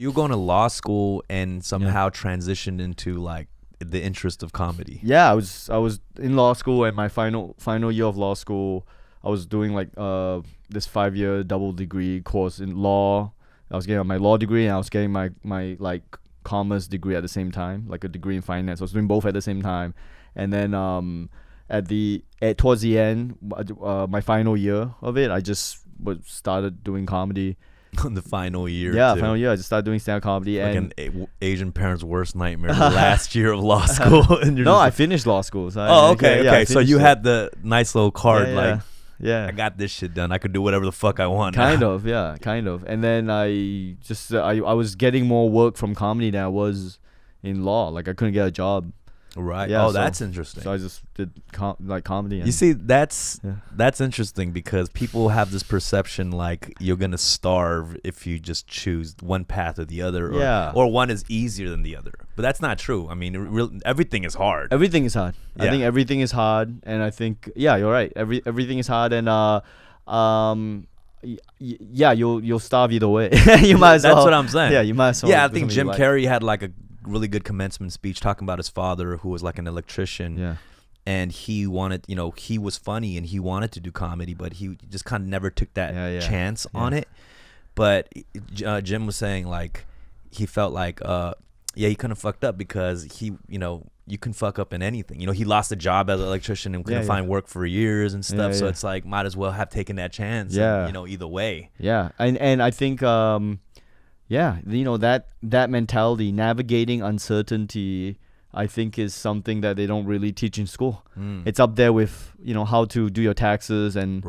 You were going to law school and somehow transitioned into like the interest of comedy. Yeah, I was in law school, and my final year of law school, I was doing like this 5-year double degree course in law. I was getting my law degree, and I was getting my like commerce degree at the same time, like a degree in finance. I was doing both at the same time, and then towards the end, my final year of it, I just started doing comedy. On the final year. Yeah, too. final year, I just started doing stand-up comedy. Like and an Asian parent's worst nightmare. The last year of law school. And you're no, just I finished law school. So okay. So you had the nice little card, like, yeah, I got this shit done. I could do whatever the fuck I want. kind of. And then I just I was getting more work from comedy than I was in law. Like I couldn't get a job. Right. Yeah, That's interesting. So I just did comedy. You see, that's interesting because people have this perception like you're gonna starve if you just choose one path or the other, or one is easier than the other. But that's not true. I mean, everything is hard. Everything is hard. Yeah. I think everything is hard, and I think you're right. Everything is hard, and you'll starve either way. You might as well. That's what I'm saying. Yeah, you might as well. Yeah, I think Jim Carrey had like a really good commencement speech talking about his father, who was like an electrician. Yeah. And he wanted, he was funny and he wanted to do comedy, but he just kind of never took that chance on it. But Jim was saying like he felt like he kind of fucked up because he, you can fuck up in anything. He lost a job as an electrician and couldn't find work for years and stuff. So it's like might as well have taken that chance. Yeah. And, either way. Yeah, and I think that mentality, navigating uncertainty, I think is something that they don't really teach in school. It's up there with how to do your taxes and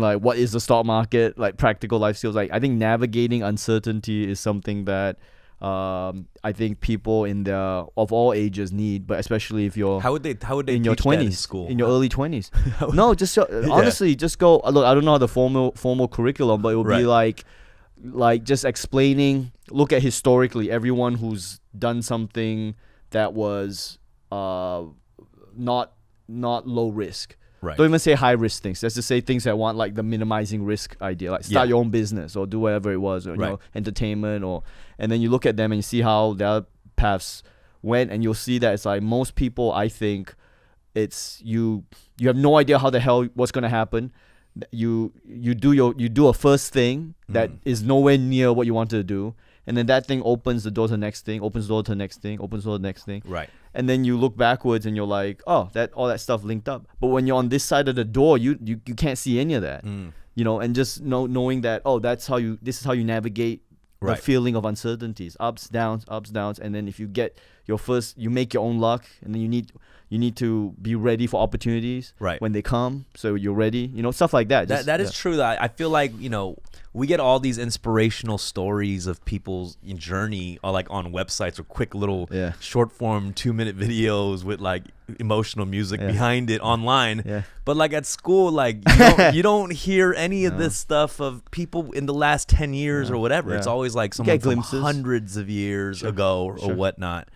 like what is the stock market, like practical life skills. Like I think navigating uncertainty is something that I think people of all ages need, but especially if you're how would they in your 20s, school, in your early 20s. No, just honestly, just go look. I don't know the formal curriculum, but it would be like just explaining, look at historically everyone who's done something that was not low risk. Don't even say high risk things. Let's just say things that want like the minimizing risk idea, like start your own business or do whatever it was, or entertainment, and then you look at them and you see how their paths went, and you'll see that it's like most people, I think it's you have no idea how the hell what's gonna happen. You do a first thing that is nowhere near what you wanted to do, and then that thing opens the door to the next thing, opens the door to the next thing, opens the door to the next thing. Right. And then you look backwards and you're like, oh, all that stuff linked up. But when you're on this side of the door, you can't see any of that. And just knowing that, this is how you navigate the feeling of uncertainties, ups, downs, and then if you get you make your own luck, and then you need to be ready for opportunities when they come, so you're ready, stuff like that. That is true. I feel like we get all these inspirational stories of people's journey, or like on websites or quick little short form 2-minute videos with like emotional music behind it online. But like at school, like you don't hear any of this stuff of people in the last 10 years or whatever. It's always like someone from hundreds of years ago or whatnot.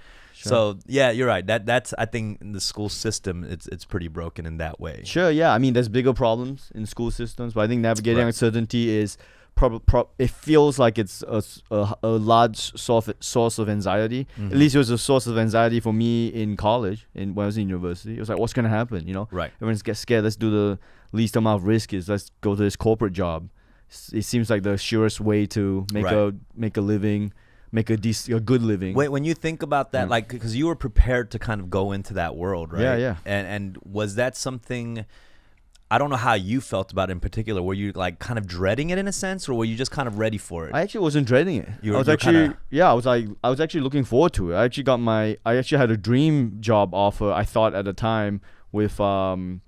So yeah, you're right. That's I think in the school system, it's pretty broken in that way. Sure, yeah. I mean, there's bigger problems in school systems, but I think navigating uncertainty is it feels like it's a large source of anxiety. At least it was a source of anxiety for me in college, when I was in university. It was like, what's gonna happen? Everyone's get scared. Let's do the least amount of risk. Let's go to this corporate job. It seems like the surest way to make a living. Make a good living. Wait, when you think about that, like, because you were prepared to kind of go into that world, right? Yeah. And was that something? I don't know how you felt about it in particular. Were you like kind of dreading it in a sense, or were you just kind of ready for it? I actually wasn't dreading it. I was actually looking forward to it. I actually had a dream job offer, I thought at the time, with in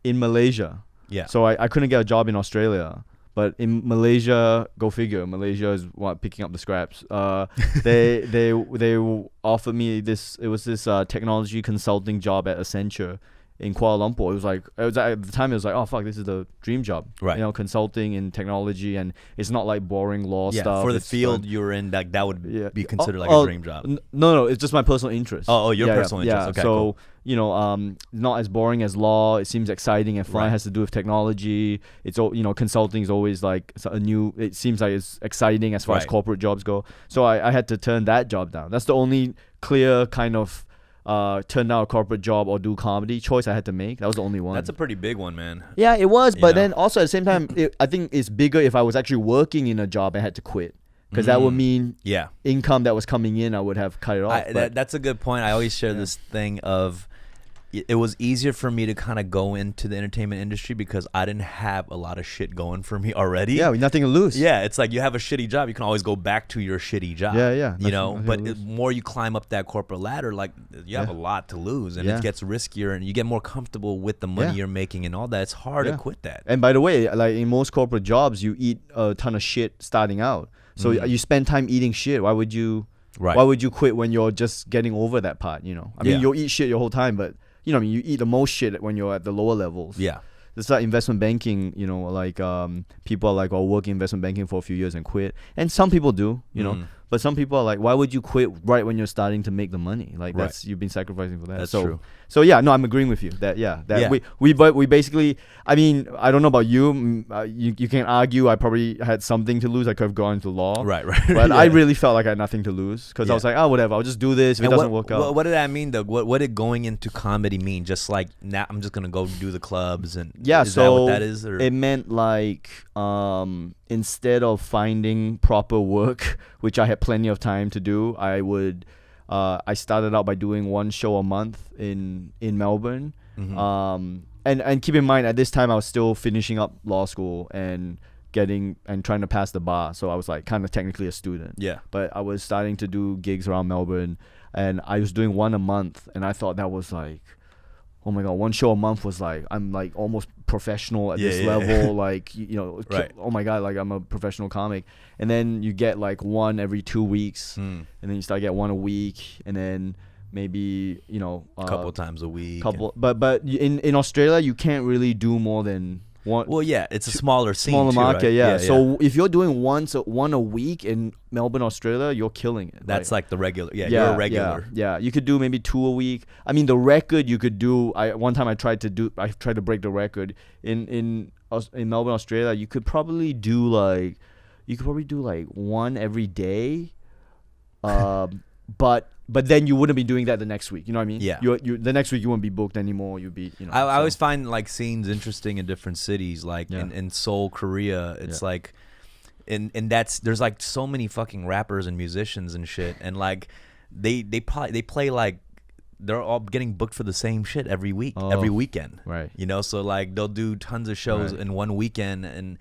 Malaysia. Yeah. So I couldn't get a job in Australia. But in Malaysia, go figure. Malaysia is picking up the scraps. They offered me this. It was this technology consulting job at Accenture in Kuala Lumpur. It was at the time, it was like, oh fuck, this is the dream job. Right. You know, consulting in technology, and it's not like boring law stuff. For the field you're in, that would be considered like a dream job. No, it's just my personal interest. Your personal interest. Okay, so cool. you know, not as boring as law. It seems exciting and fun. It has to do with technology. It's all, you know, consulting is always like a new. It seems like it's exciting as far as corporate jobs go. So I had to turn that job down. That's the only clear kind of turn down a corporate job or do comedy choice I had to make. That was the only one. That's a pretty big one, man. Yeah, it was. But then also at the same time, I think it's bigger if I was actually working in a job and had to quit. Because that would mean income that was coming in, I would have cut it off. That's a good point. I always share this thing of it was easier for me to kind of go into the entertainment industry because I didn't have a lot of shit going for me already. Yeah, nothing to lose. Yeah, it's like you have a shitty job, you can always go back to your shitty job. Yeah. You know, but the more you climb up that corporate ladder, like you have a lot to lose, and it gets riskier, and you get more comfortable with the money you're making and all that. It's hard to quit that. And by the way, like in most corporate jobs, you eat a ton of shit starting out. So you spend time eating shit. Why would you? Right. Why would you quit when you're just getting over that part? You know, I mean, you'll eat shit your whole time, but you know, I mean, you eat the most shit when you're at the lower levels. Yeah. It's like investment banking. You know, like people are like, "Oh, work in investment banking for a few years and quit," and some people do. You know, but some people are like, "Why would you quit right when you're starting to make the money? Like that's you've been sacrificing for that." That's true. So yeah, no, I'm agreeing with you that we basically. I mean, I don't know about you. You can't argue. I probably had something to lose. I could have gone into law. Right. But I really felt like I had nothing to lose because I was like, oh, whatever. I'll just do this. If it doesn't work out. What did that mean though? What did going into comedy mean? Just like now, I'm just gonna go do the clubs and is that what that is? Or? It meant like instead of finding proper work, which I had plenty of time to do, I would. I started out by doing one show a month in Melbourne. And keep in mind, at this time I was still finishing up law school and trying to pass the bar, so I was like kind of technically a student. Yeah. But I was starting to do gigs around Melbourne, and I was doing one a month, and I thought that was like, oh my god, one show a month was like, I'm like almost professional at this level. Like, you know, oh my god, like I'm a professional comic. And then you get like one every 2 weeks, and then you start to get one a week, and then maybe, you know, a couple times a week. But in Australia you can't really do more than one. Well, yeah, it's a smaller scene, smaller market, right? yeah. So if you're doing one a week in Melbourne, Australia, you're killing it. That's like the regular. Yeah, you're a regular. Yeah, you could do maybe 2 a week. I mean, the record you could do. One time I tried to break the record in Melbourne, Australia. You could probably do like one every day. But then you wouldn't be doing that the next week. You know what I mean? Yeah. You the next week you wouldn't be booked anymore. You'd be, you know. I always find like scenes interesting in different cities. Like in Seoul, Korea, it's like, and there's like so many fucking rappers and musicians and shit, and like they play like they're all getting booked for the same shit every week, every weekend. Right. You know, so like they'll do tons of shows in one weekend, and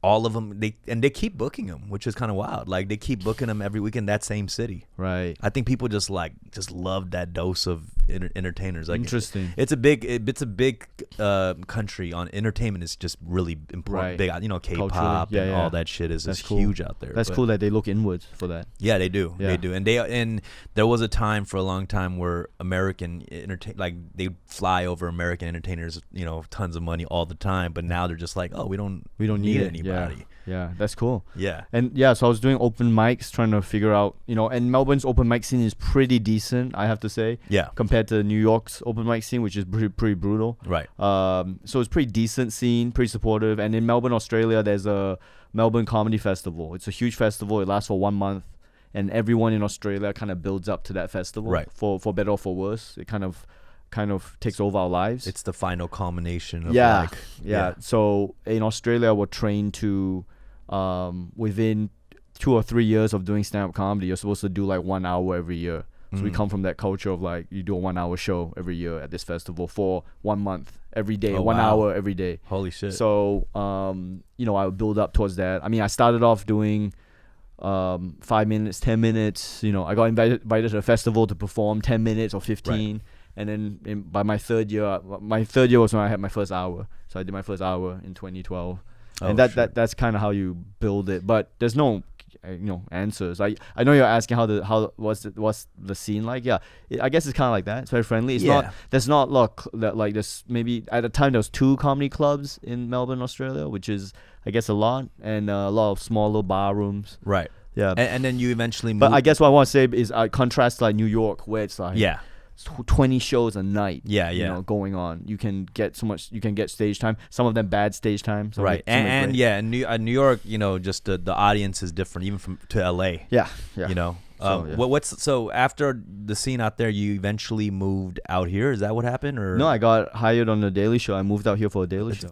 all of them they keep booking them, which is kind of wild. Like they keep booking them every week in that same city. Right. I think people just love that dose of entertainers. Like, interesting. It's a big country on entertainment. Is just really important. Big, you know, K-pop and all that shit is just huge out there. That's cool that they look inwards for that. Yeah, they do. They do. And there was a time for a long time where American they fly over American entertainers, you know, tons of money all the time. But now they're just like, oh, we don't need anybody. Yeah, that's cool. Yeah. And so I was doing open mics, trying to figure out, you know, and Melbourne's open mic scene is pretty decent, I have to say. Yeah. Compared to New York's open mic scene, which is pretty brutal. Right. So it's pretty decent scene, pretty supportive. And in Melbourne, Australia, there's a Melbourne Comedy Festival. It's a huge festival. It lasts for 1 month. And everyone in Australia kind of builds up to that festival. Right. For better or for worse. It kind of takes over our lives. It's the final culmination of So in Australia, we're trained to within 2 or 3 years of doing stand-up comedy, you're supposed to do like 1 hour every year. So we come from that culture of like, you do a 1 hour show every year at this festival for 1 month, every day, 1 hour every day. Holy shit. So you know, I would build up towards that. I mean, I started off doing 5 minutes, 10 minutes. You know, I got invited to a festival to perform 10 minutes or 15. Right. And then by my third year was when I had my first hour. So I did my first hour in 2012. And that's kind of how you build it. But there's no, answers. I know you're asking what's the scene like. Yeah, I guess it's kind of like that. It's very friendly. It's not. There's not a lot like this. Maybe at the time there was 2 comedy clubs in Melbourne, Australia, which is I guess a lot, and a lot of small little bar rooms. Right. Yeah. And then you eventually moved. But I guess what I want to say is I contrast to like New York, where it's like 20 shows a night. Going on. You can get so much. You can get stage time. Some of them bad stage time. Right. And in New York, just the audience is different, even to LA. Yeah. So after the scene out there, you eventually moved out here. Is that what happened? Or no, I got hired on the Daily Show. I moved out here for a Daily Show.